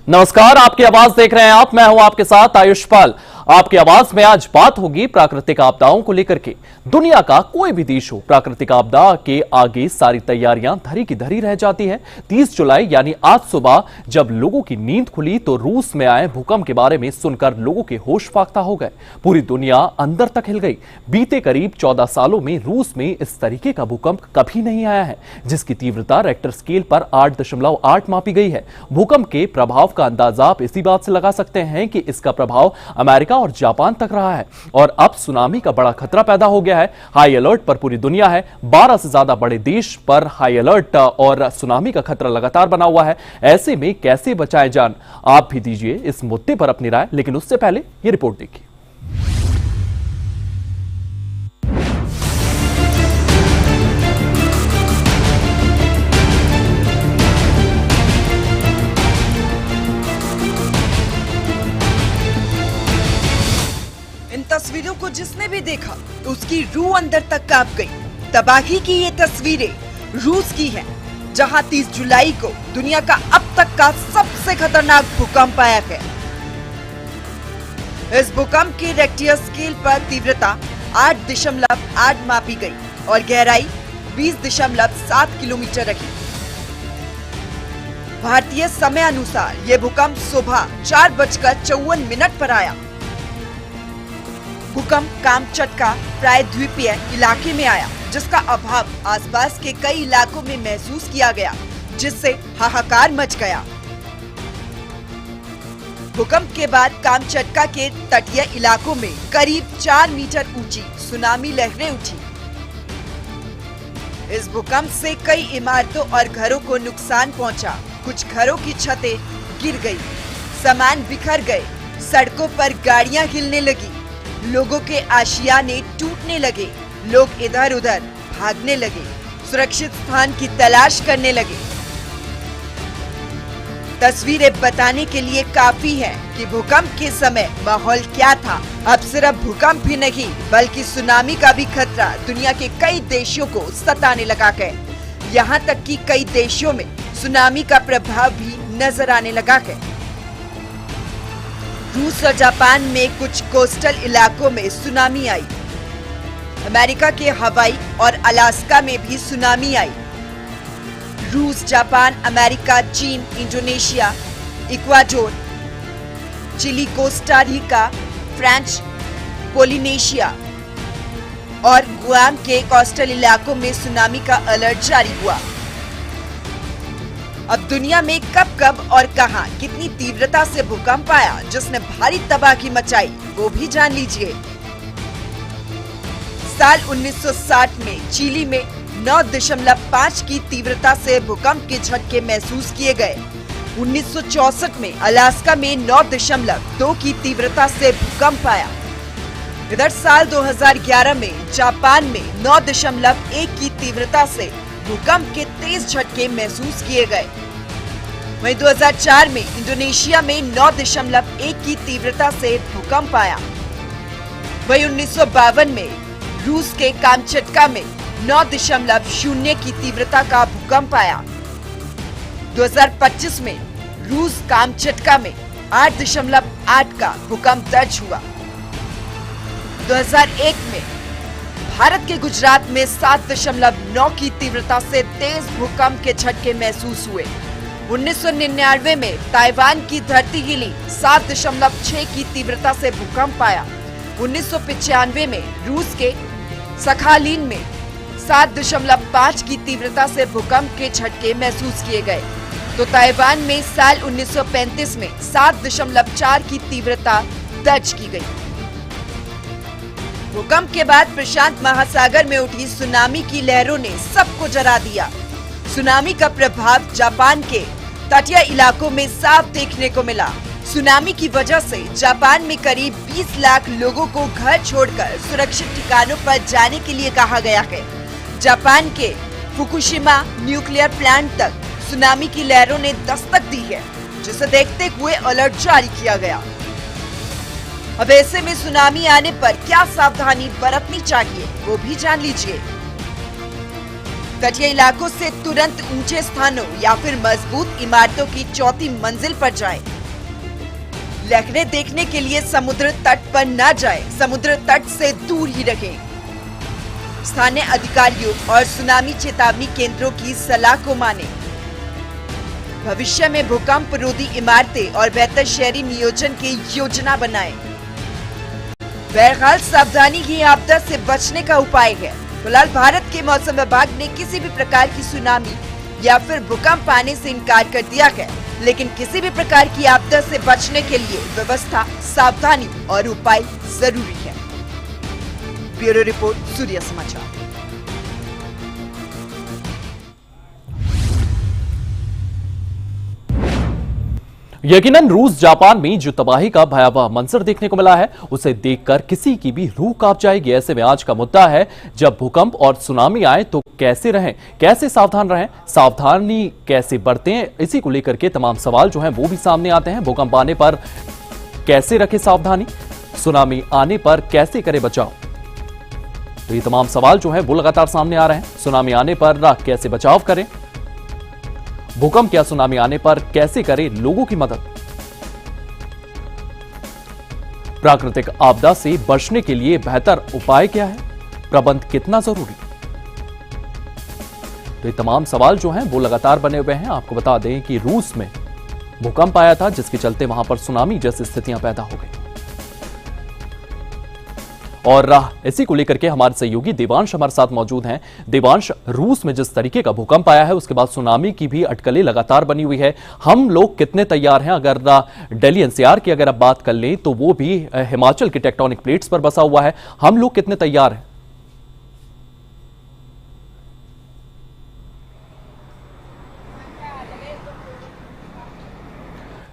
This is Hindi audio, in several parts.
नमस्कार, आपकी आवाज देख रहे हैं आप। मैं हूं आपके साथ आयुष्पाल। आपकी आवाज में आज बात होगी प्राकृतिक आपदाओं को लेकर के। दुनिया का कोई भी देश हो, प्राकृतिक आपदा के आगे सारी तैयारियां धरी की धरी रह जाती हैं। 30 जुलाई यानी आज सुबह जब लोगों की नींद खुली तो रूस में आए भूकंप के बारे में सुनकर लोगों के होश फाख्ता हो गए। पूरी दुनिया अंदर तक हिल गई। बीते करीब 14 सालों में रूस में इस तरीके का भूकंप कभी नहीं आया है, जिसकी तीव्रता रेक्टर स्केल पर 8.8 मापी गई है। भूकंप के प्रभाव का अंदाजा आप इसी बात से लगा सकते हैं कि इसका प्रभाव अमेरिका और जापान तक रहा है और अब सुनामी का बड़ा खतरा पैदा हो गया है। हाई अलर्ट पर पूरी दुनिया है। 12 से ज्यादा बड़े देश पर हाई अलर्ट और सुनामी का खतरा लगातार बना हुआ है। ऐसे में कैसे बचाएं जान, आप भी दीजिए इस मुद्दे पर अपनी राय। लेकिन उससे पहले ये रिपोर्ट देखिए। तस्वीरों को जिसने भी देखा उसकी रूह अंदर तक कांप गई। तबाही की ये तस्वीरें रूस की हैं, जहां 30 जुलाई को दुनिया का अब तक का सबसे खतरनाक भूकंप आया है। इस भूकंप की रेक्टर स्केल पर तीव्रता 8.8 मापी गई और गहराई 20.7 किलोमीटर रही। भारतीय समय अनुसार ये भूकंप सुबह 4:54 पर आया। भूकंप कामचटका प्रायद्वीपीय इलाके में आया, जिसका अभाव आसपास के कई इलाकों में महसूस किया गया, जिससे हाहाकार मच गया। भूकंप के बाद कामचटका के तटीय इलाकों में करीब 4 मीटर ऊंची सुनामी लहरें उठी। इस भूकंप से कई इमारतों और घरों को नुकसान पहुंचा। कुछ घरों की छतें गिर गई, सामान बिखर गए, सड़कों पर गाड़ियां हिलने लगी, लोगों के आशियाने टूटने लगे, लोग इधर उधर भागने लगे, सुरक्षित स्थान की तलाश करने लगे। तस्वीरें बताने के लिए काफी है कि भूकंप के समय माहौल क्या था। अब सिर्फ भूकंप ही नहीं बल्कि सुनामी का भी खतरा दुनिया के कई देशों को सताने लगा है। यहाँ तक कि कई देशों में सुनामी का प्रभाव भी नजर आने लगा है। रूस और जापान में कुछ कोस्टल इलाकों में सुनामी आई। अमेरिका के हवाई और अलास्का में भी सुनामी आई। रूस, जापान, अमेरिका, चीन, Indonesia, Ecuador, Chile, Costa Rica, France, Polynesia और गुआम के कोस्टल इलाकों में सुनामी का अलर्ट जारी हुआ। अब दुनिया में कब कब और कहां कितनी तीव्रता से भूकंप आया जिसने भारी तबाही मचाई, वो भी जान लीजिए। साल 1960 में चिली में 9.5 की तीव्रता से भूकंप के झटके महसूस किए गए। 1964 में अलास्का में 9.2 की तीव्रता से भूकंप आया। इधर साल 2011 में जापान में 9.1 की तीव्रता से भूकंप के तेज झटके महसूस किए गए। वहीं 2004 में इंडोनेशिया में 9.1 की तीव्रता से भूकंप आया। वहीं 1952 में रूस के कामचटका में 9.0 की तीव्रता का भूकंप आया। 2025 में रूस कामचटका में 8.8 का भूकंप दर्ज हुआ। 2001 में भारत के गुजरात में 7.9 की तीव्रता से तेज भूकंप के झटके महसूस हुए। 1999 में ताइवान की धरती हिली, 7.6 की तीव्रता से भूकंप आया। 1995 में रूस के सखालिन में 7.5 की तीव्रता से भूकंप के झटके महसूस किए गए। तो ताइवान में साल 1935 में 7.4 की तीव्रता दर्ज की गई। भूकंप के बाद प्रशांत महासागर में उठी सुनामी की लहरों ने सबको जला दिया। सुनामी का प्रभाव जापान के तटीय इलाकों में साफ देखने को मिला। सुनामी की वजह से जापान में करीब 20 लाख लोगों को घर छोड़कर सुरक्षित ठिकानों पर जाने के लिए कहा गया है। जापान के फुकुशिमा न्यूक्लियर प्लांट तक सुनामी की लहरों ने दस्तक दी है, जिसे देखते हुए अलर्ट जारी किया गया। अब ऐसे में सुनामी आने पर क्या सावधानी बरतनी चाहिए, वो भी जान लीजिए। तटीय इलाकों से तुरंत ऊंचे स्थानों या फिर मजबूत इमारतों की चौथी मंजिल पर जाएं। लहरें देखने के लिए समुद्र तट पर न जाएं, समुद्र तट से दूर ही रहें। स्थानीय अधिकारियों और सुनामी चेतावनी केंद्रों की सलाह को मानें। भविष्य में भूकंप रोधी इमारतें और बेहतर शहरी नियोजन की योजना बनाएं। बहरहाल सावधानी ही आपदा से बचने का उपाय है। फिलहाल भारत के मौसम विभाग ने किसी भी प्रकार की सुनामी या फिर भूकंप आने से इनकार कर दिया है, लेकिन किसी भी प्रकार की आपदा से बचने के लिए व्यवस्था, सावधानी और उपाय जरूरी है। ब्यूरो रिपोर्ट, सूर्य समाचार। यकीनन रूस जापान में जो तबाही का भयावह मंजर देखने को मिला है, उसे देखकर किसी की भी रूह कांप जाएगी। ऐसे में आज का मुद्दा है, जब भूकंप और सुनामी आए तो कैसे रहें, कैसे सावधान रहें, सावधानी कैसे बरतें। इसी को लेकर के तमाम सवाल जो हैं वो भी सामने आते हैं। भूकंप आने पर कैसे रखें सावधानी, सुनामी आने पर कैसे करें बचाव, तो ये तमाम सवाल जो हैं वो लगातार सामने आ रहे हैं। सुनामी आने पर कैसे बचाव करें, भूकंप या सुनामी आने पर कैसे करें लोगों की मदद, प्राकृतिक आपदा से बचने के लिए बेहतर उपाय क्या है, प्रबंध कितना जरूरी, तो ये तमाम सवाल जो हैं वो लगातार बने हुए हैं। आपको बता दें कि रूस में भूकंप आया था, जिसके चलते वहां पर सुनामी जैसी स्थितियां पैदा हो गई। और इसी को लेकर के हमारे सहयोगी देवांश हमारे साथ मौजूद हैं। देवांश, रूस में जिस तरीके का भूकंप आया है, उसके बाद सुनामी की भी अटकलें लगातार बनी हुई है। हम लोग कितने तैयार हैं? अगर दिल्ली एनसीआर की अगर आप बात कर लें तो वो भी हिमाचल की टेक्टोनिक प्लेट्स पर बसा हुआ है। हम लोग कितने तैयार हैं?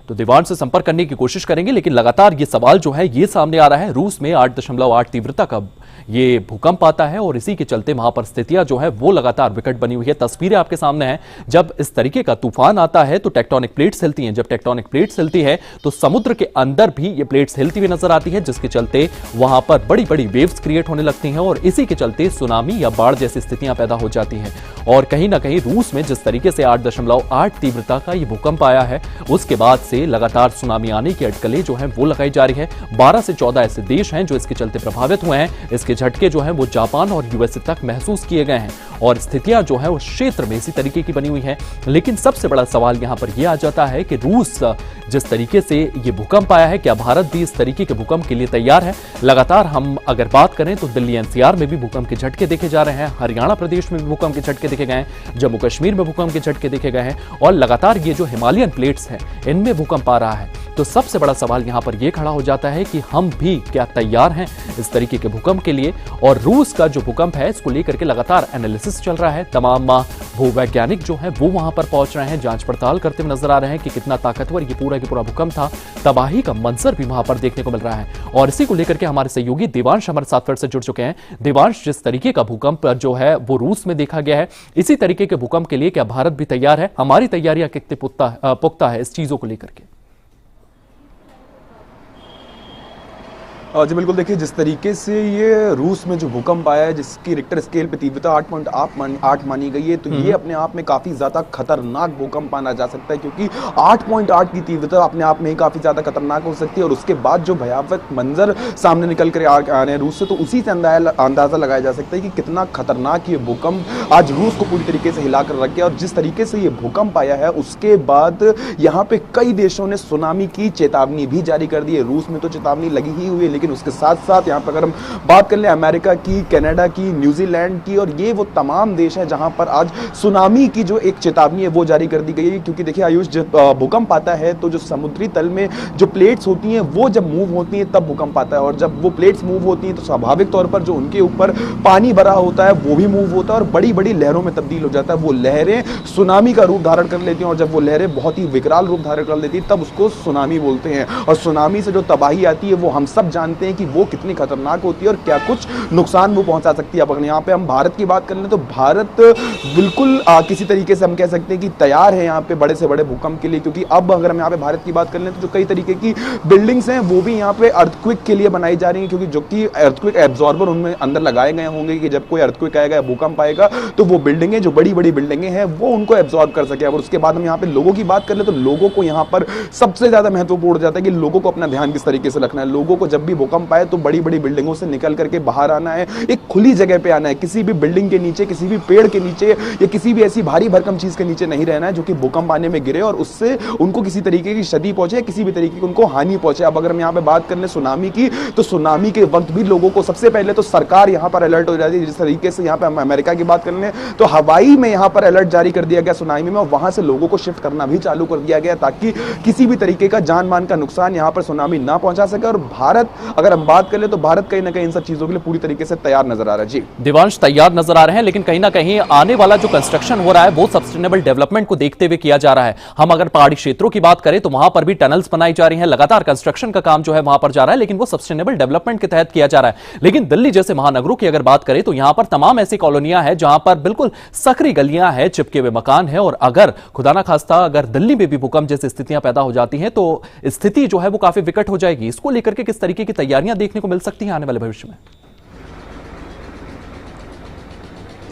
तो देवांश से संपर्क करने की कोशिश करेंगे, लेकिन लगातार ये सवाल जो है ये सामने आ रहा है। रूस में 8.8 तीव्रता का ये भूकंप आता है और इसी के चलते वहां पर स्थितियां जो है वो लगातार विकट बनी हुई है। तस्वीरें आपके सामने हैं। जब इस तरीके का तूफान आता है तो टेक्टोनिक प्लेट्स हिलती हैं। जब टेक्टोनिक प्लेट्स हिलती है तो समुद्र के अंदर भी ये प्लेट्स हिलती हुई नजर आती है, जिसके चलते वहां पर बड़ी बड़ी वेव्स क्रिएट होने लगती हैं और इसी के चलते सुनामी या बाढ़ जैसी स्थितियां पैदा हो जाती हैं। और कहीं ना कहीं रूस में जिस तरीके से 8.8 तीव्रता का ये भूकंप आया है, उसके बाद से लगातार सुनामी आने की अटकलें जो हैं वो लगाई जा रही है। 12 से 14 ऐसे देश हैं जो इसके चलते प्रभावित हुए हैं। इसके झटके जो हैं वो जापान और यूएसए तक महसूस किए गए हैं और स्थितियां जो है उस क्षेत्र में इसी तरीके की बनी हुई है। लेकिन सबसे बड़ा सवाल यहां पर यह आ जाता है कि रूस जिस तरीके से ये भूकंप आया है, क्या भारत भी इस तरीके के भूकंप के लिए तैयार है? लगातार हम अगर बात करें तो दिल्ली एनसीआर में भी भूकंप के झटके देखे जा रहे हैं, हरियाणा प्रदेश में भी भूकंप के झटके देखे गए हैं, जम्मू कश्मीर में भूकंप के झटके देखे गए हैं और लगातार ये जो हिमालयन प्लेट्स हैं इनमें भूकंप आ रहा है। तो सबसे बड़ा सवाल यहां पर यह खड़ा हो जाता है कि हम भी क्या तैयार हैं इस तरीके के भूकंप के लिए? और रूस का जो भूकंप है इसको लेकर के लगातार एनालिसिस चल रहा है। तमाम भूवैज्ञानिक जो है वो वहां पर पहुंच रहे हैं, जांच पड़ताल करते हुए नजर आ रहे हैं कि कितना ताकतवर ये पूरा भूकंप था। तबाही का मंजर भी वहां पर देखने को मिल रहा है और इसी को लेकर के हमारे सहयोगी देवांश हमारे साथ फिर से जुड़ चुके हैं। देवांश, जिस तरीके का भूकंप जो है वो रूस में देखा गया है, इसी तरीके के भूकंप के लिए क्या भारत भी तैयार है? हमारी तैयारियां कितनी पुख्ता है इस चीजों को लेकर के? जी बिल्कुल, देखिए जिस तरीके से ये रूस में जो भूकंप आया है, जिसकी रिक्टर स्केल पे तीव्रता 8.8 मानी गई है, तो ये अपने आप में काफ़ी ज़्यादा खतरनाक भूकंप माना जा सकता है, क्योंकि 8.8 की तीव्रता अपने आप में ही काफ़ी ज़्यादा खतरनाक हो सकती है। और उसके बाद जो भयावह मंजर सामने निकल कर आ रहे हैं रूस से, तो उसी से अंदाज़ा लगाया जा सकता है कि कितना खतरनाक ये भूकंप आज रूस को पूरी तरीके से हिला कर रख गया। और जिस तरीके से ये भूकंप आया है उसके बाद यहाँ पे कई देशों ने सुनामी की चेतावनी भी जारी कर दी है। रूस में तो चेतावनी लगी ही हुई है, लेकिन उसके साथ साथ यहाँ पर अगर हम बात कर लें अमेरिका की, कनाडा की, न्यूजीलैंड की, और ये वो तमाम देश हैं जहां पर आज सुनामी की जो एक चेतावनी है वो जारी कर दी गई है। क्योंकि देखिए आयुष, जब भूकंप आता है तो जो समुद्री तल में जो प्लेट्स होती हैं वो जब मूव होती हैं तब भूकंप आता है, और जब वो प्लेट्स मूव होती हैं तो स्वाभाविक तौर पर जो उनके ऊपर पानी भरा होता है वो भी मूव होता है और बड़ी बड़ी लहरों में तब्दील हो जाता है। वो लहरें सुनामी का रूप धारण कर लेती हैं और जब वो लहरें बहुत ही विकराल रूप धारण कर लेती है तब उसको सुनामी बोलते हैं। और सुनामी से जो तबाही आती है वो हम सब जानते जानते हैं कि वो कितनी खतरनाक होती है और क्या कुछ नुकसान वो पहुंचा सकती है। अब अगर यहाँ पे हम भारत की बात कर लें तो भारत बिल्कुल किसी तरीके से हम कह सकते हैं कि तैयार है यहाँ पे बड़े से बड़े भूकंप के लिए, क्योंकि अब अगर हम यहाँ पे भारत की बात कर लें तो जो कई तरीके की बिल्डिंग्स हैं वो भी यहाँ पे अर्थक्वेक के लिए बनाई जा रही हैं, क्योंकि जो कि अर्थक्वेक एब्जॉर्बर उनमें अंदर लगाए गए होंगे कि जब कोई अर्थक्वेक आएगा या भूकंप आएगा तो वो बिल्डिंगें, जो बड़ी बड़ी बिल्डिंगें हैं, वो उनको एब्जॉर्ब कर सके। और उसके बाद हम यहाँ पे लोगों की बात कर ले तो लोगों को यहाँ पर सबसे ज्यादा महत्वपूर्ण हो जाता है कि लोगों को अपना ध्यान किस तरीके से रखना है। लोगों को जब भी भूकंप आए तो बड़ी बड़ी बिल्डिंगों से निकल करके बाहर आना है, एक खुली जगह पे आना है, किसी भी बिल्डिंग के नीचे, किसी भी पेड़ के नीचे या किसी भी ऐसी भारी भरकम चीज के नीचे नहीं रहना है जो कि भूकंप आने में गिरे और उससे उनको किसी तरीके की क्षति पहुंचे या किसी भी तरीके की उनको हानि पहुंचे। अब अगर हम यहाँ पे बात कर ले सुनामी की तो सुनामी के वक्त भी लोगों को सबसे पहले तो सरकार यहाँ पर अलर्ट हो जाती है। जिस तरीके से यहाँ पे हम अमेरिका की बात कर ले तो हवाई में यहाँ पर अलर्ट जारी कर दिया गया सुनामी में और वहां से लोगों को शिफ्ट करना भी चालू कर दिया गया ताकि किसी भी तरीके का जान मान का नुकसान यहाँ पर सुनामी ना पहुंचा सके। और भारत अगर हम बात कर ले तो भारत कहीं ना कहीं इन सब चीजों के लिए पूरी तरीके से तैयार नजर आ रहा है। जी देवांश, तैयार नजर आ रहे हैं, लेकिन कहीं ना कहीं आने वाला जो कंस्ट्रक्शन हो रहा है वो सस्टेनेबल डेवलपमेंट को देखते हुए किया जा रहा है। हम अगर पहाड़ी क्षेत्रों की बात करें तो वहां पर भी टनल्स बनाई जा रही हैं, लगातार कंस्ट्रक्शन का काम जो है वहां पर जा रहा है, लेकिन वो सस्टेनेबल डेवलपमेंट के तहत किया जा रहा है। लेकिन दिल्ली जैसे महानगरों की अगर बात करें तो यहां पर तमाम ऐसी कॉलोनियां हैं जहां पर बिल्कुल सकरी गलियां हैं, चिपके हुए मकान है, और अगर खुदा ना खास्ता अगर दिल्ली में भी भूकंप जैसी स्थितियां पैदा हो जाती हैं तो स्थिति जो है वो काफी विकट हो जाएगी। इसको लेकर के किस तरीके की तैयारियां देखने को मिल सकती हैं आने वाले भविष्य में?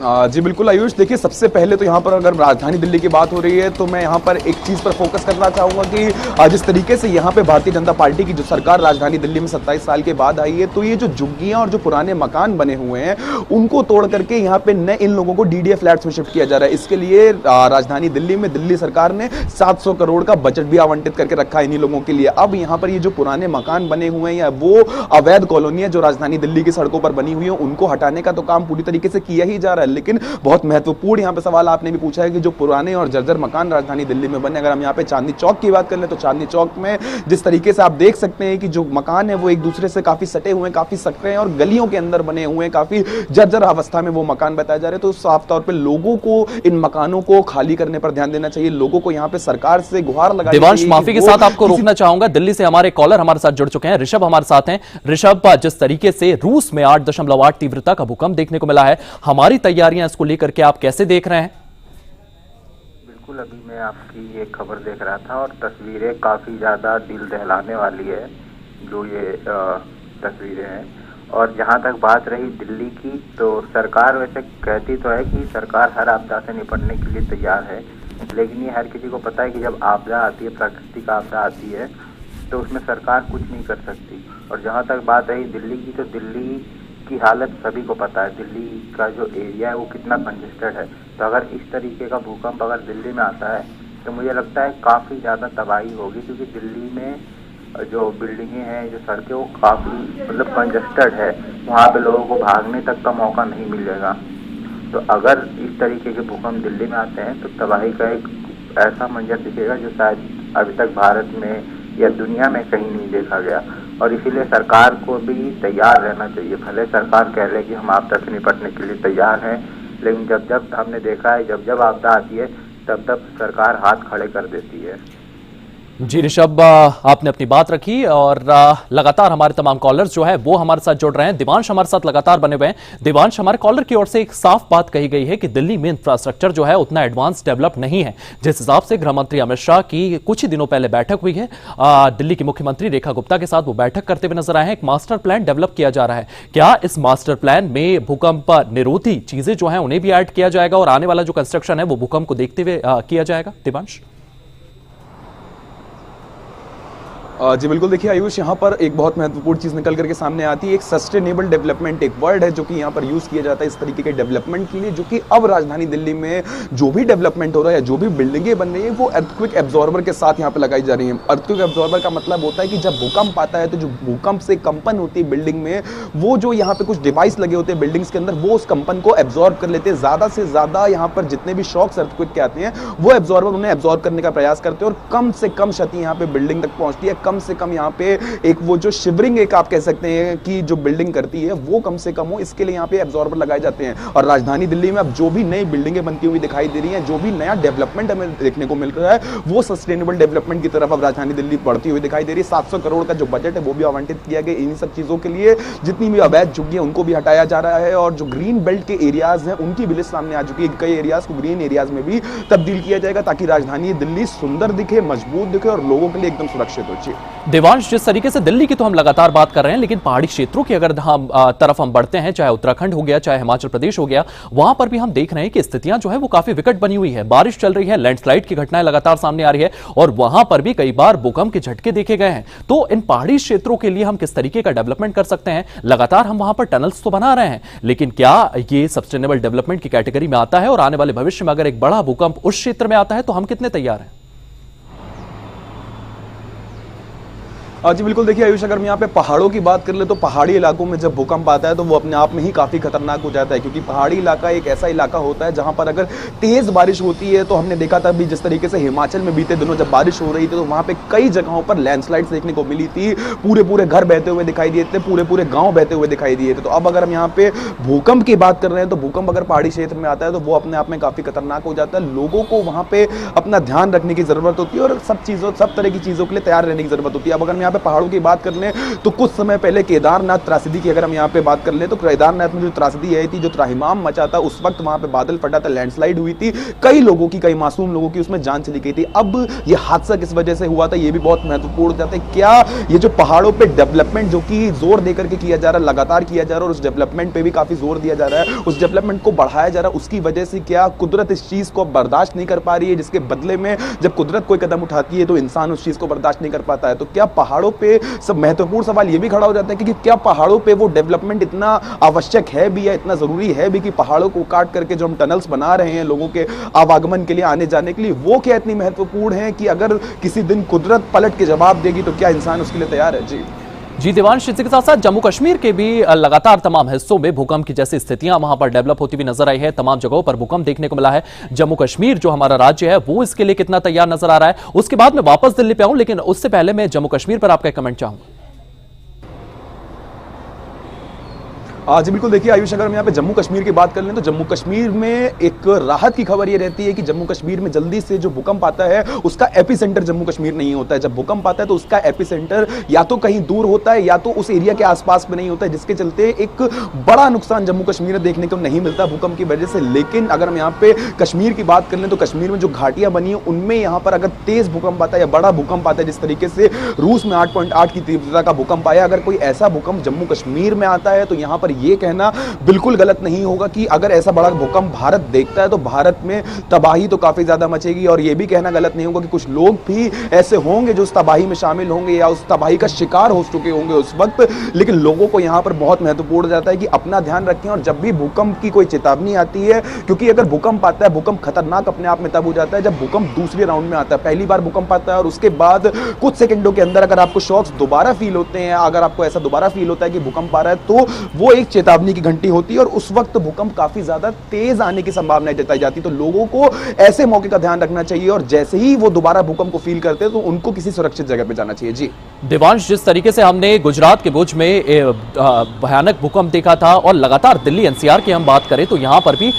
जी बिल्कुल आयुष, देखिए सबसे पहले तो यहाँ पर अगर राजधानी दिल्ली की बात हो रही है तो मैं यहाँ पर एक चीज़ पर फोकस करना चाहूँगा कि जिस तरीके से यहाँ पे भारतीय जनता पार्टी की जो सरकार राजधानी दिल्ली में 27 साल के बाद आई है तो ये जो झुग्गियाँ और जो पुराने मकान बने हुए हैं उनको तोड़ करके यहाँ पे नए इन लोगों को डीडीए फ्लैट्स में शिफ्ट किया जा रहा है। इसके लिए राजधानी दिल्ली में दिल्ली सरकार ने 700 करोड़ का बजट भी आवंटित करके रखा है इन्हीं लोगों के लिए। अब यहाँ पर ये जो पुराने मकान बने हुए हैं या वो अवैध कॉलोनियाँ जो राजधानी दिल्ली की सड़कों पर बनी हुई है उनको हटाने का तो काम पूरी तरीके से किया ही जा रहा है। लेकिन बहुत महत्वपूर्ण यहाँ पे सवाल आपने भी पूछा है कि जो पुराने और जर्जर मकान राजधानी दिल्ली में बने, अगर हम यहाँ पे चांदनी चौक की बात कर लें तो चांदनी चौक में जिस तरीके से आप देख सकते हैं कि जो मकान है वो एक दूसरे से काफी सटे हुए हैं, काफी सकरे हैं और गलियों के अंदर बने हुए हैं, काफी जर्जर अवस्था में वो मकान बताए जा रहे हैं। तो साफ तौर पर लोगों को इन मकानों को खाली करने पर ध्यान देना चाहिए, लोगों को यहाँ पे सरकार से गुहार लगानी चाहिए। देवांश, माफी के साथ आपको रोकना चाहूंगा, दिल्ली से हमारे कॉलर हमारे साथ जुड़ चुके हैं, ऋषभ हमारे साथ हैं। ऋषभ, जिस तरीके से रूस में 8.8 तीव्रता का भूकंप देखने को मिला है, हमारी तैयारियां इसको लेकर के आप कैसे देख रहे हैं? बिल्कुल, अभी मैं आपकी एक खबर देख रहा था और तस्वीरें काफ़ी ज़्यादा दिल दहलाने वाली है जो ये तस्वीरें हैं। और जहाँ तक बात रही दिल्ली की तो सरकार वैसे कहती तो है कि सरकार हर आपदा से निपटने के लिए तैयार है, लेकिन ये हर किसी को पता है कि जब आपदा आती है, प्राकृतिक आपदा आती है, तो उसमें सरकार कुछ नहीं कर सकती। और जहाँ तक बात रही दिल्ली की तो दिल्ली की हालत सभी को पता है, दिल्ली का जो एरिया है वो कितना कंजेस्टेड है। तो अगर इस तरीके का भूकंप अगर दिल्ली में आता है तो मुझे लगता है काफ़ी ज़्यादा तबाही होगी, क्योंकि दिल्ली में जो बिल्डिंगें हैं, जो सड़कें, वो काफ़ी मतलब कंजेस्टेड है, वहाँ पे लोगों को भागने तक का मौका नहीं मिलेगा। तो अगर इस तरीके के भूकंप दिल्ली में आते हैं तो तबाही का एक ऐसा मंजर दिखेगा जो शायद अभी तक भारत में या दुनिया में कहीं नहीं देखा गया। और इसीलिए सरकार को भी तैयार रहना चाहिए। भले सरकार कह ले कि हम आपदा से निपटने के लिए तैयार हैं, लेकिन जब जब हमने देखा है जब आपदा आती है तब सरकार हाथ खड़े कर देती है। जी ऋषभ, आपने अपनी बात रखी और लगातार हमारे तमाम कॉलर्स जो है वो हमारे साथ जुड़ रहे हैं। देवांश हमारे साथ लगातार बने हुए हैं। देवांश, हमारे कॉलर की ओर से एक साफ बात कही गई है कि दिल्ली में इंफ्रास्ट्रक्चर जो है उतना एडवांस डेवलप नहीं है। जिस हिसाब से गृह मंत्री अमित शाह की कुछ ही दिनों पहले बैठक हुई है, दिल्ली की मुख्यमंत्री रेखा गुप्ता के साथ वो बैठक करते हुए नजर आए हैं, एक मास्टर प्लान डेवलप किया जा रहा है। क्या इस मास्टर प्लान में भूकंप निरोधी चीजें जो है उन्हें भी ऐड किया जाएगा और आने वाला जो कंस्ट्रक्शन है वो भूकंप को देखते हुए किया जाएगा? देवांश जी बिल्कुल, देखिए आयुष, यहाँ पर एक बहुत महत्वपूर्ण चीज़ निकल करके सामने आती है। एक सस्टेनेबल डेवलपमेंट एक वर्ड है जो कि यहाँ पर यूज़ किया जाता है इस तरीके के डेवलपमेंट के लिए, जो कि अब राजधानी दिल्ली में जो भी डेवलपमेंट हो रहा है, जो भी बिल्डिंगें बन रही है, वो अर्थक्वेक एब्जॉर्बर के साथ यहाँ पर लगाई जा रही है। अर्थक्वेक एब्जॉर्बर का मतलब होता है कि जब भूकंप आता है तो जो भूकंप से कंपन होती है बिल्डिंग में, वो जो यहाँ पे कुछ डिवाइस लगे होते हैं बिल्डिंग्स के अंदर, वो उस कंपन को एब्जॉर्ब कर लेते हैं। ज़्यादा से ज़्यादा यहाँ पर जितने भी शॉक्स अर्थक्वेक के आते हैं वो एब्जॉर्बर उन्हें एब्जॉर्ब करने का प्रयास करते हैं और कम से कम क्षति यहाँ पे बिल्डिंग तक पहुँचती है, कम से कम यहाँ पे एक वो जो शिवरिंग एक आप कह सकते हैं कि जो बिल्डिंग करती है वो कम से कम हो, इसके लिए यहाँ पे एब्जॉर्बर लगाए जाते हैं। और राजधानी दिल्ली में अब जो भी नई बिल्डिंगें बनती हुई दिखाई दे रही हैं, जो भी नया डेवलपमेंट हमें देखने को मिल रहा है, वो सस्टेनेबल डेवलपमेंट की तरफ अब राजधानी दिल्ली बढ़ती हुई दिखाई दे रही है। 700 करोड़ का जो बजट है वो भी आवंटित किया गया इन सब चीजों के लिए। जितनी भी अवैध झुग्गियां उनको भी हटाया जा रहा है और जो ग्रीन बेल्ट के एरियाज हैं उनकी भी लिस्ट सामने आ चुकी है। कई एरियाज को ग्रीन एरियाज में भी तब्दील किया जाएगा ताकि राजधानी दिल्ली सुंदर दिखे, मजबूत दिखे और लोगों के लिए एकदम सुरक्षित हो। देवांश, जिस तरीके से दिल्ली की तो हम लगातार बात कर रहे हैं, लेकिन पहाड़ी क्षेत्रों की अगर तरफ हम बढ़ते हैं, चाहे उत्तराखंड हो गया, चाहे हिमाचल प्रदेश हो गया, वहां पर भी हम देख रहे हैं कि स्थितियां जो है वो काफी विकट बनी हुई है। बारिश चल रही है, लैंडस्लाइड की घटनाएं लगातार सामने आ रही है और वहां पर भी कई बार भूकंप के झटके देखे गए हैं। तो इन पहाड़ी क्षेत्रों के लिए हम किस तरीके का डेवलपमेंट कर सकते हैं? लगातार हम वहां पर टनल्स तो बना रहे हैं, लेकिन क्या ये सस्टेनेबल डेवलपमेंट की कैटेगरी में आता है? और आने वाले भविष्य में अगर एक बड़ा भूकंप उस क्षेत्र में आता है तो हम कितने तैयार हैं? जी बिल्कुल, देखिए आयुष, अगर हम यहाँ पे पहाड़ों की बात कर ले तो पहाड़ी इलाकों में जब भूकंप आता है तो वो अपने आप में ही काफी खतरनाक हो जाता है, क्योंकि पहाड़ी इलाका एक ऐसा इलाका होता है जहां पर अगर तेज बारिश होती है तो हमने देखा था भी जिस तरीके से हिमाचल में बीते दिनों जब बारिश हो रही थी तो वहां पे कई जगहों पर लैंडस्लाइड्स देखने को मिली थी, पूरे घर बहते हुए दिखाई दिए थे, पूरे गाँव बहते हुए दिखाई दिए थे। तो अब अगर हम यहाँ पे भूकंप की बात कर रहे हैं तो भूकंप अगर पहाड़ी क्षेत्र में आता है तो वो अपने आप में काफी खतरनाक हो जाता है। लोगों को वहां पे अपना ध्यान रखने की जरूरत होती है और सब तरह की चीजों के लिए तैयार रहने की जरूरत होती है। अब अगर हम यहाँ पे पहाड़ों की बात ले तो कुछ समय पहले केदारनाथ त्रासदी की अगर हम यहां पे बात कर ले तो केदारनाथ में जो त्रासदी आई थी, जो त्राहिमाम मचा था, उस वक्त वहां पे बादल फटा था, लैंडस्लाइड हुई थी, कई लोगों की, कई मासूम लोगों की उसमें जान चली गई थी। अब ये हादसा किस वजह से हुआ था ये भी बहुत महत्वपूर्ण जाता है। क्या ये जो पहाड़ों पे डेवलपमेंट जो कि जोर देकर के किया जा रहा है, लगातार किया जा रहा है और उस डेवलपमेंट पे भी काफी जोर दिया जा रहा है, उस डेवलपमेंट को बढ़ाया जा रहा है, उसकी वजह से क्या कुदरत इस चीज को बर्दाश्त नहीं कर पा रही है, जिसके बदले में जब कुदरत कोई कदम उठाती है तो इंसान उस चीज को बर्दाश्त नहीं कर पाता है? तो क्या पहाड़ों पे सब महत्वपूर्ण सवाल ये भी खड़ा हो जाता है कि क्या पहाड़ों पे वो डेवलपमेंट इतना आवश्यक है भी या इतना जरूरी है भी कि पहाड़ों को काट करके जो हम टनल्स बना रहे हैं लोगों के आवागमन के लिए, आने जाने के लिए, वो क्या इतनी महत्वपूर्ण है कि अगर किसी दिन कुदरत पलट के जवाब देगी तो क्या इंसान उसके लिए तैयार है? जी देवांश, इसी के साथ साथ जम्मू कश्मीर के भी लगातार तमाम हिस्सों में भूकंप की जैसी स्थितियां वहां पर डेवलप होती हुई नजर आई है। तमाम जगहों पर भूकंप देखने को मिला है। जम्मू कश्मीर जो हमारा राज्य है वो इसके लिए कितना तैयार नजर आ रहा है? उसके बाद मैं वापस दिल्ली पे आऊं, लेकिन उससे पहले मैं जम्मू कश्मीर पर आपका कमेंट चाहूंगा। जी बिल्कुल, देखिए आयुष, अगर हम यहाँ पे जम्मू कश्मीर की बात कर लें तो जम्मू कश्मीर में एक राहत की खबर ये रहती है कि जम्मू कश्मीर में जल्दी से जो भूकंप आता है उसका एपिसेंटर जम्मू कश्मीर नहीं होता है। जब भूकंप आता है तो उसका एपिसेंटर या तो कहीं दूर होता है या तो उस एरिया के आसपास में नहीं होता है, जिसके चलते एक बड़ा नुकसान जम्मू कश्मीर में देखने को नहीं मिलता भूकंप की वजह से। लेकिन अगर हम यहाँ पे कश्मीर की बात कर लें तो कश्मीर में जो घाटियां बनी है उनमें यहाँ पर अगर तेज भूकंप आता है या बड़ा भूकंप आता है, जिस तरीके से रूस में 8.8 की तीव्रता का भूकंप आया, अगर कोई ऐसा भूकंप जम्मू कश्मीर में आता है तो यहाँ पर यह कहना बिल्कुल गलत नहीं होगा कि अगर ऐसा बड़ा भूकंप भारत देखता है तो भारत में तबाही तो काफी ज्यादा मचेगी। और यह भी कहना गलत नहीं होगा कि कुछ लोग भी ऐसे होंगे जो उस तबाही में शामिल होंगे या उस तबाही का शिकार हो चुके होंगे उस वक्त। लेकिन लोगों को यहां पर बहुत महत्वपूर्ण हो जाता है कि अपना ध्यान रखें और जब भी भूकंप की कोई चेतावनी आती है, क्योंकि अगर भूकंप आता है, भूकंप खतरनाक अपने आप में तब हो जाता है जब भूकंप दूसरे राउंड में आता है। पहली बार भूकंप आता है और उसके बाद कुछ सेकंडों के अंदर अगर आपको शॉक्स दोबारा फील होते हैं, अगर आपको ऐसा दोबारा फील होता है कि भूकंप आ रहा है, तो वो एक चेतावनी की घंटी होती है और उस वक्त भूकंप काफी ज्यादा तेज आने की संभावना जताई जाती है। तो लोगों को ऐसे मौके का ध्यान रखना चाहिए और जैसे ही वो दोबारा भूकंप को फील करते हैं तो उनको किसी सुरक्षित जगह पे जाना चाहिए। जी देवांश, जिस तरीके से हमने गुजरात के भुज में भयानक भूकंप देखा था और लगातार दिल्ली एनसीआर की हम बात करें तो यहां पर भी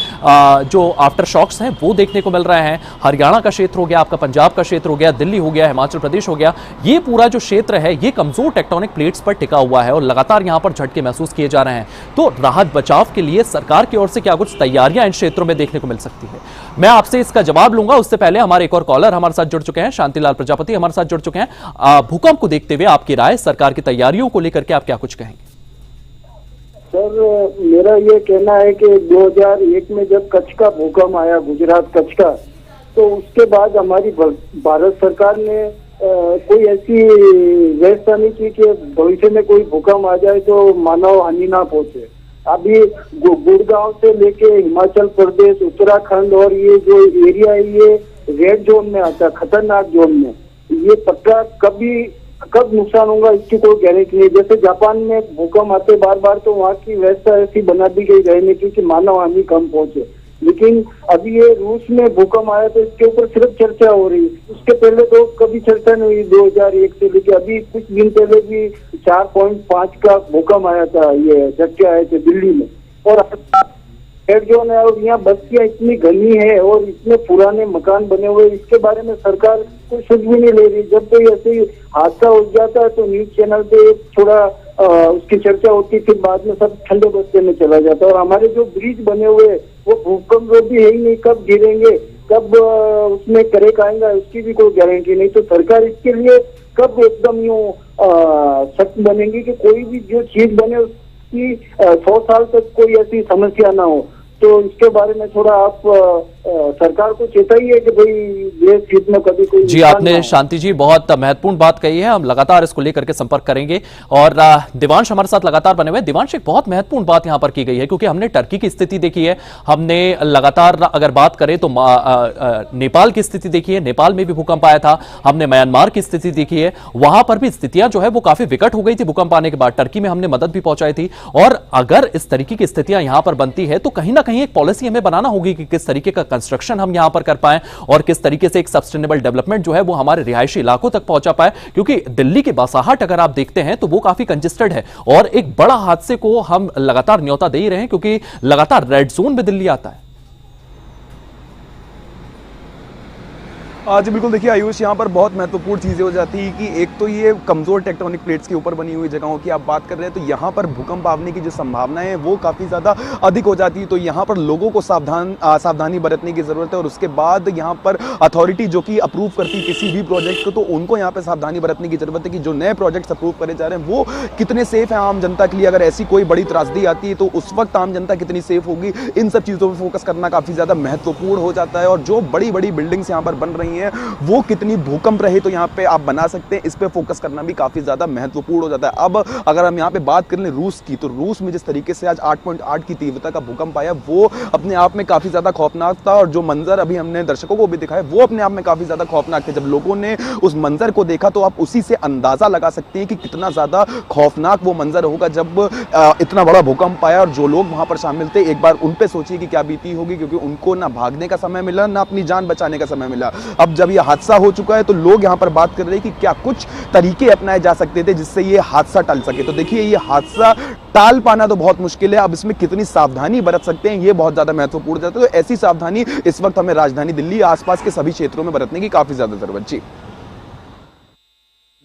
जो आफ्टर शॉक्स हैं वो देखने को मिल रहे हैं। हरियाणा का क्षेत्र हो गया, आपका पंजाब का क्षेत्र हो गया, दिल्ली हो गया, हिमाचल प्रदेश हो गया, ये पूरा जो क्षेत्र है ये कमजोर टेक्टोनिक प्लेट्स पर टिका हुआ है और लगातार यहां पर झटके महसूस किए जा रहे हैं। तो राहत बचाव के लिए सरकार की ओर से क्या कुछ तैयारियां इन क्षेत्रों में देखने को मिल सकती है? मैं आपसे इसका जवाब लूंगा, उससे पहले हमारे एक और कॉलर हमारे साथ जुड़ चुके हैं, शांतिलाल प्रजापति हमारे साथ जुड़ चुके हैं। भूकंप को देखते हुए आपकी राय, सरकार की तैयारियों को लेकर के आप क्या कुछ कहेंगे? सर, मेरा ये कहना है कि 2001 में जब कच्छ का भूकंप आया, गुजरात कच्छ का, तो उसके बाद हमारी भारत सरकार ने कोई ऐसी व्यवस्था नहीं की कि भविष्य में कोई भूकंप आ जाए तो मानव हानि ना पहुंचे। अभी गुड़गांव से लेके हिमाचल प्रदेश, उत्तराखंड और ये जो एरिया है ये रेड जोन में आता है, खतरनाक जोन में। ये पक्का कब नुकसान होगा इसकी कोई गारंटी नहीं। जैसे जापान में भूकंप आते बार बार तो वहाँ की व्यवस्था ऐसी बना दी गई रहने की कि मानव हानि कम पहुंचे। लेकिन अभी ये रूस में भूकंप आया तो इसके ऊपर सिर्फ चर्चा हो रही है। उसके पहले तो कभी चर्चा नहीं हुई। 2001 से लेकर अभी कुछ दिन पहले भी 4.5 का भूकंप आया था, ये झटके आए थे दिल्ली में। और रेड जोन है और यहाँ बस्तियां इतनी घनी है और इतने पुराने मकान बने हुए, इसके बारे में सरकार कोई सोच भी नहीं ले रही। जब कोई ऐसे हादसा हो जाता है तो न्यूज चैनल पे थोड़ा उसकी चर्चा होती, फिर बाद में सब ठंडे बस्ते में चला जाता है। और हमारे जो ब्रिज बने हुए वो भूकंप रोधी है ही नहीं, कब गिरेंगे, कब उसमें क्रैक आएगा उसकी भी कोई गारंटी नहीं। तो सरकार इसके लिए कब एकदम यूं सख्त बनेगी कि कोई भी जो चीज बने उसकी 100 साल तक कोई ऐसी समस्या ना हो। तो इसके बारे में थोड़ा आप सरकार को चेताइए कि भाई देश हित में कभी कोई जी। आपने शांति जी बहुत महत्वपूर्ण बात कही है, हम लगातार इसको लेकर के संपर्क करेंगे। और दिवांश हमारे साथ लगातार बने हुए। दिवांश, एक बहुत महत्वपूर्ण बात यहां पर की गई है क्योंकि हमने टर्की की स्थिति देखी है, हमने लगातार अगर बात करें तो नेपाल की स्थिति देखी है, नेपाल में भी भूकंप आया था, हमने म्यांमार की स्थिति देखी है, वहां पर भी स्थितियां जो है वो काफी विकट हो गई थी भूकंप आने के बाद। टर्की में हमने मदद भी पहुंचाई थी। और अगर इस तरीके की स्थितियां यहां पर बनती है तो कहीं ना कहीं एक पॉलिसी हमें बनाना होगी कि किस तरीके का कंस्ट्रक्शन हम यहां पर कर पाएं और किस तरीके से एक सस्टेनेबल डेवलपमेंट जो है वो हमारे रिहायशी इलाकों तक पहुंचा पाए। क्योंकि दिल्ली की बासाहट अगर आप देखते हैं तो वो काफी कंजेस्टेड है और एक बड़ा हादसे को हम लगातार न्योता दे ही रहे हैं क्योंकि लगातार रेड जोन में दिल्ली आता है। जी बिल्कुल, देखिए आयुष, यहाँ पर बहुत महत्वपूर्ण चीज़ें हो जाती है कि एक तो ये कमज़ोर टेक्टोनिक प्लेट्स के ऊपर बनी हुई जगहों की आप बात कर रहे हैं, तो यहाँ पर भूकंप आने की जो संभावना है वो काफ़ी ज़्यादा अधिक हो जाती है। तो यहाँ पर लोगों को सावधानी बरतने की ज़रूरत है। और उसके बाद यहाँ पर अथॉरिटी जो कि अप्रूव करती किसी भी प्रोजेक्ट को, तो उनको यहाँ पर सावधानी बरतने की ज़रूरत है कि जो नए प्रोजेक्ट्स अप्रूव करे जा रहे हैं वो कितने सेफ हैं आम जनता के लिए। अगर ऐसी कोई बड़ी त्रासदी आती है तो उस वक्त आम जनता कितनी सेफ होगी, इन सब चीज़ों पर फोकस करना काफ़ी ज़्यादा महत्वपूर्ण हो जाता है। और जो बड़ी बड़ी बिल्डिंग्स यहाँ पर बन रही हैं वो कितनी भूकंप रहे तो यहाँ पे आप बना सकते हैं, इस पे फोकस करना भी काफी ज्यादा महत्वपूर्ण हो जाता है। अब अगर हम यहाँ पे बात कर लें रूस की, तो रूस में जिस तरीके से आज 8.8 की तीव्रता का भूकंप आया वो अपने आप में काफी ज्यादा खौफनाक था। और जो मंजर अभी हमने दर्शकों को भी दिखाया वो अपने आप में काफी ज्यादा खौफनाक थे। जब लोगों ने उस मंजर को देखा तो आप उसी से अंदाजा लगा सकते हैं कि कितना ज्यादा खौफनाक वो मंजर होगा जब इतना बड़ा भूकंप आया। और जो लोग वहां पर शामिल थे, एक बार उन पे सोचिए कि क्या बीती होगी, क्योंकि उनको ना भागने का समय मिला ना अपनी जान बचाने का समय मिला। अब जब यह हादसा हो चुका है तो लोग यहां पर बात कर रहे हैं कि क्या कुछ तरीके अपनाए जा सकते थे जिससे ये हादसा टल सके। तो देखिए, ये हादसा टाल पाना तो बहुत मुश्किल है, अब इसमें कितनी सावधानी बरत सकते हैं ये बहुत ज्यादा महत्वपूर्ण जाता है। तो ऐसी सावधानी इस वक्त हमें राजधानी दिल्ली आसपास के सभी क्षेत्रों में बरतने की काफी ज्यादा जरूरत। जी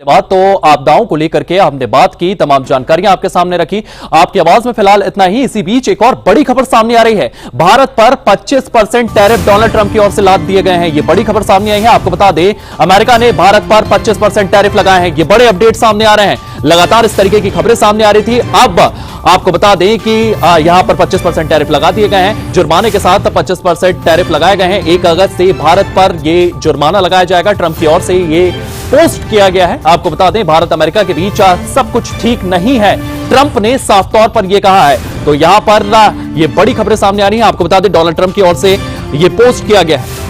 बात तो आपदाओं को लेकर के हमने बात की, तमाम जानकारियां आपके सामने रखी। आपकी आवाज में फिलहाल इतना ही। इसी बीच एक और बड़ी खबर सामने आ रही है। भारत पर 25% टैरिफ डोनाल्ड ट्रंप की ओर से लाद दिए गए हैं। ये बड़ी खबर सामने आई है। आपको बता दें, अमेरिका ने भारत पर 25% टैरिफ लगाए हैं। ये बड़े अपडेट सामने आ रहे हैं। लगातार इस तरीके की खबरें सामने आ रही थी। अब आपको बता दें कि यहां पर 25% टैरिफ लगा दिए गए हैं। जुर्माने के साथ 25% टैरिफ लगाए गए हैं। 1 अगस्त से भारत पर यह जुर्माना लगाया जाएगा। ट्रंप की ओर से ये पोस्ट किया गया है। आपको बता दें, भारत अमेरिका के बीच सब कुछ ठीक नहीं है, ट्रंप ने साफ तौर पर यह कहा है। तो यहां पर ये बड़ी खबरें सामने आ रही हैं। आपको बता दें, डोनाल्ड ट्रंप की ओर से यह पोस्ट किया गया है।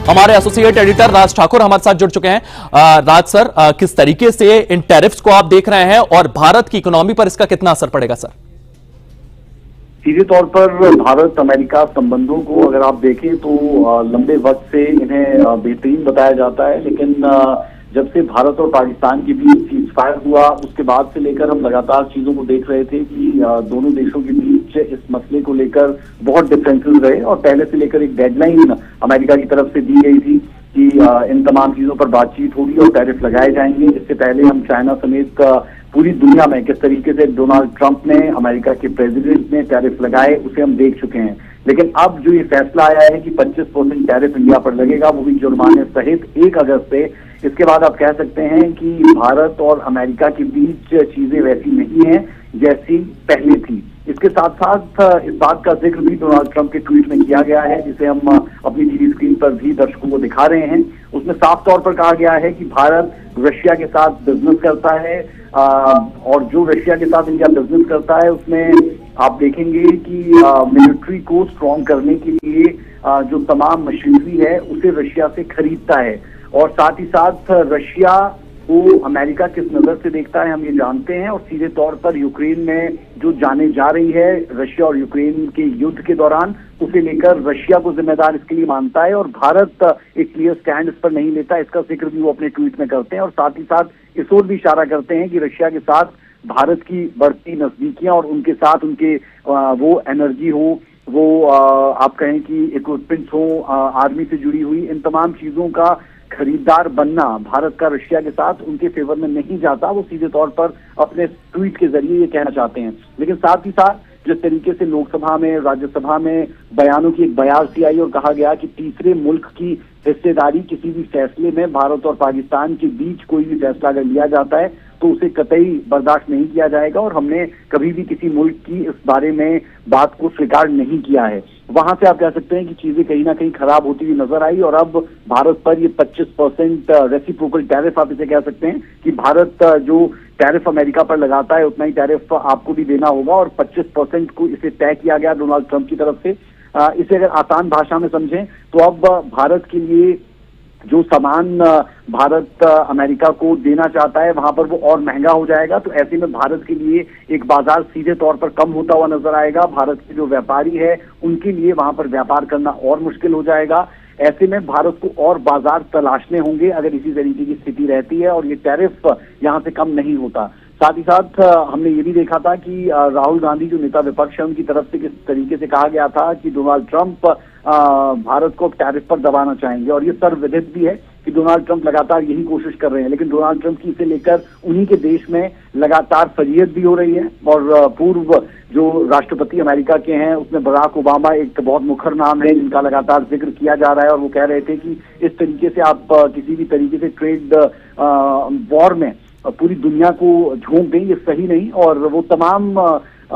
हमारे एसोसिएट एडिटर राज ठाकुर हमारे साथ जुड़ चुके हैं। राज सर, किस तरीके से इन टैरिफ्स को आप देख रहे हैं और भारत की इकोनॉमी पर इसका कितना असर पड़ेगा सर? सीधे तौर पर भारत अमेरिका संबंधों को अगर आप देखें तो लंबे वक्त से इन्हें बेहतरीन बताया जाता है, लेकिन जब से भारत और पाकिस्तान के बीच सीजफायर हुआ उसके बाद से लेकर हम लगातार चीजों को देख रहे थे कि दोनों देशों के बीच इस मसले को लेकर बहुत डिफरेंसेस रहे। और पहले से लेकर एक डेडलाइन अमेरिका की तरफ से दी गई थी कि इन तमाम चीजों पर बातचीत होगी और टैरिफ लगाए जाएंगे। इससे पहले हम चाइना समेत पूरी दुनिया में किस तरीके से डोनाल्ड ट्रंप ने, अमेरिका के प्रेसिडेंट ने टैरिफ लगाए उसे हम देख चुके हैं। लेकिन अब जो ये फैसला आया है कि 25% टैरिफ इंडिया पर लगेगा, वो भी जुर्माने सहित 1 अगस्त से, इसके बाद आप कह सकते हैं कि भारत और अमेरिका के बीच चीजें वैसी नहीं है जैसी पहले थी। इसके साथ साथ इस बात का जिक्र भी डोनाल्ड ट्रंप के ट्वीट में किया गया है, जिसे हम अपनी टीवी स्क्रीन पर भी दर्शकों को दिखा रहे हैं। उसमें साफ तौर पर कहा गया है कि भारत रशिया के साथ बिजनेस करता है और जो रशिया के साथ इंडिया बिजनेस करता है उसमें आप देखेंगे कि मिलिट्री को स्ट्रॉन्ग करने के लिए जो तमाम मशीनरी है उसे रशिया से खरीदता है। और साथ ही साथ रशिया वो अमेरिका किस नजर से देखता है हम ये जानते हैं। और सीधे तौर पर यूक्रेन में जो जाने जा रही है रशिया और यूक्रेन के युद्ध के दौरान, उसे लेकर रशिया को जिम्मेदार इसके लिए मानता है और भारत एक क्लियर स्टैंड इस पर नहीं लेता। इसका जिक्र भी वो अपने ट्वीट में करते हैं और साथ ही साथ इस ओर भी इशारा करते हैं कि रशिया के साथ भारत की बढ़ती नजदीकियां और उनके साथ उनके वो एनर्जी हो, वो आप कहें कि इक्विपमेंट्स हो आर्मी से जुड़ी हुई, इन तमाम चीजों का खरीदार बनना भारत का रशिया के साथ उनके फेवर में नहीं जाता। वो सीधे तौर पर अपने ट्वीट के जरिए ये कहना चाहते हैं। लेकिन साथ ही साथ जिस तरीके से लोकसभा में राज्यसभा में बयानों की एक बयासी आई और कहा गया कि तीसरे मुल्क की हिस्सेदारी किसी भी फैसले में भारत और पाकिस्तान के बीच कोई भी फैसला अगर लिया जाता है तो उसे कतई बर्दाश्त नहीं किया जाएगा और हमने कभी भी किसी मुल्क की इस बारे में बात को स्वीकार नहीं किया है। वहां से आप कह सकते हैं कि चीजें कहीं ना कहीं खराब होती हुई नजर आई और अब भारत पर ये 25% रेसिप्रोकल टैरिफ आप इसे कह सकते हैं कि भारत जो टैरिफ अमेरिका पर लगाता है उतना ही टैरिफ आपको भी देना होगा और 25% को इसे तय किया गया डोनाल्ड ट्रंप की तरफ से। इसे अगर आसान भाषा में समझें तो अब भारत के लिए जो सामान भारत अमेरिका को देना चाहता है वहां पर वो और महंगा हो जाएगा। तो ऐसे में भारत के लिए एक बाजार सीधे तौर पर कम होता हुआ नजर आएगा। भारत के जो व्यापारी है उनके लिए वहां पर व्यापार करना और मुश्किल हो जाएगा। ऐसे में भारत को और बाजार तलाशने होंगे अगर इसी तरीके की स्थिति रहती है और ये टैरिफ यहाँ से कम नहीं होता। साथ ही साथ हमने ये भी देखा था कि राहुल गांधी जो नेता विपक्ष है उनकी तरफ से किस तरीके से कहा गया था कि डोनाल्ड ट्रंप भारत को टैरिफ पर दबाना चाहेंगे और ये सर्वविदित भी है कि डोनाल्ड ट्रंप लगातार यही कोशिश कर रहे हैं। लेकिन डोनाल्ड ट्रंप की इसे लेकर उन्हीं के देश में लगातार फजीयत भी हो रही है और पूर्व जो राष्ट्रपति अमेरिका के हैं उसमें बराक ओबामा एक बहुत मुखर नाम है जिनका लगातार जिक्र किया जा रहा है और वो कह रहे थे कि इस तरीके से आप किसी भी तरीके से ट्रेड वॉर में पूरी दुनिया को झोंक दें, ये सही नहीं। और वो तमाम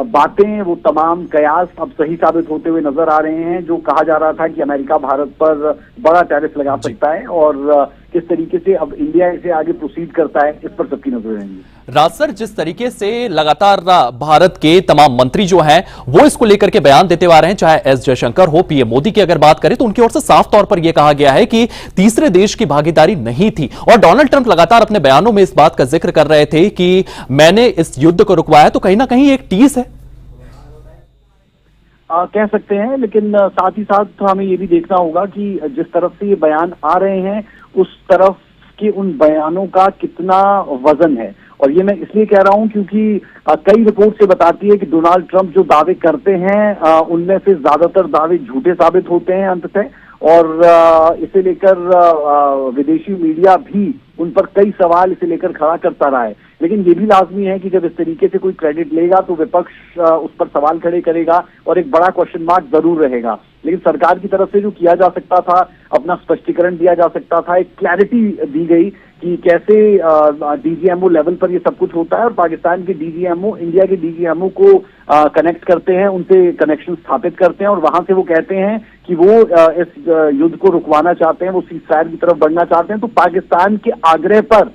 बातें, वो तमाम कयास अब सही साबित होते हुए नजर आ रहे हैं। जो कहा जा रहा था कि अमेरिका भारत पर बड़ा टैरिफ लगा सकता है और किस तरीके से अब इंडिया इसे आगे प्रोसीड करता है इस पर सबकी नजर रहेंगी। राज सर, जिस तरीके से लगातार भारत के तमाम मंत्री जो हैं वो इसको लेकर के बयान देते आ रहे हैं, चाहे एस जयशंकर हो, पीएम मोदी की अगर बात करें तो उनकी ओर से साफ तौर पर यह कहा गया है कि तीसरे देश की भागीदारी नहीं थी। और डोनाल्ड ट्रंप लगातार अपने बयानों में इस बात का जिक्र कर रहे थे कि मैंने इस युद्ध को रुकवाया, तो कहीं ना कहीं एक टीस है कह सकते हैं। लेकिन साथ ही साथ हमें ये भी देखना होगा कि जिस तरफ से ये बयान आ रहे हैं उस तरफ के उन बयानों का कितना वजन है। और ये मैं इसलिए कह रहा हूं क्योंकि कई रिपोर्ट से बताती है कि डोनाल्ड ट्रंप जो दावे करते हैं उनमें से ज्यादातर दावे झूठे साबित होते हैं अंततः। और इसे लेकर विदेशी मीडिया भी उन पर कई सवाल इसे लेकर खड़ा करता रहा है। लेकिन ये भी लाजमी है कि जब इस तरीके से कोई क्रेडिट लेगा तो विपक्ष उस पर सवाल खड़े करेगा और एक बड़ा क्वेश्चन मार्क जरूर रहेगा। लेकिन सरकार की तरफ से जो किया जा सकता था, अपना स्पष्टीकरण दिया जा सकता था, एक क्लैरिटी दी गई कि कैसे डीजीएमओ लेवल पर ये सब कुछ होता है और पाकिस्तान के डीजीएमओ इंडिया के डीजीएमओ को कनेक्ट करते हैं, उनसे कनेक्शन स्थापित करते हैं और वहां से वो कहते हैं कि वो इस युद्ध को रुकवाना चाहते हैं, वो सीजफायर की तरफ बढ़ना चाहते हैं। तो पाकिस्तान के आग्रह पर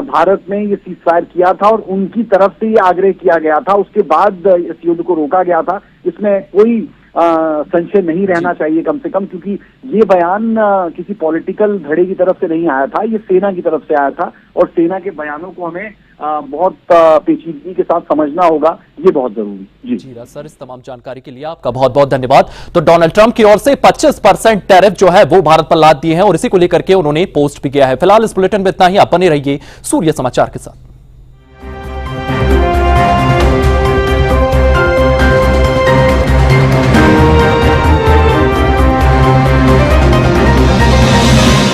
भारत ने ये सीजफायर किया था और उनकी तरफ से ये आग्रह किया गया था, उसके बाद इस युद्ध को रोका गया था। इसमें कोई संशय नहीं रहना चाहिए कम से कम, क्योंकि ये बयान किसी पॉलिटिकल धड़े की तरफ से नहीं आया था, ये सेना की तरफ से आया था और सेना के बयानों को हमें बहुत पेचीदगी के साथ समझना होगा, ये बहुत जरूरी। जी राज सर, इस तमाम जानकारी के लिए आपका बहुत बहुत धन्यवाद। तो डोनाल्ड ट्रंप की ओर से 25% टैरिफ जो है वो भारत पर लाद दिए हैं और इसी को लेकर के उन्होंने पोस्ट भी किया है। फिलहाल इस बुलेटिन में इतना ही। आप बने रहिए सूर्य समाचार के साथ।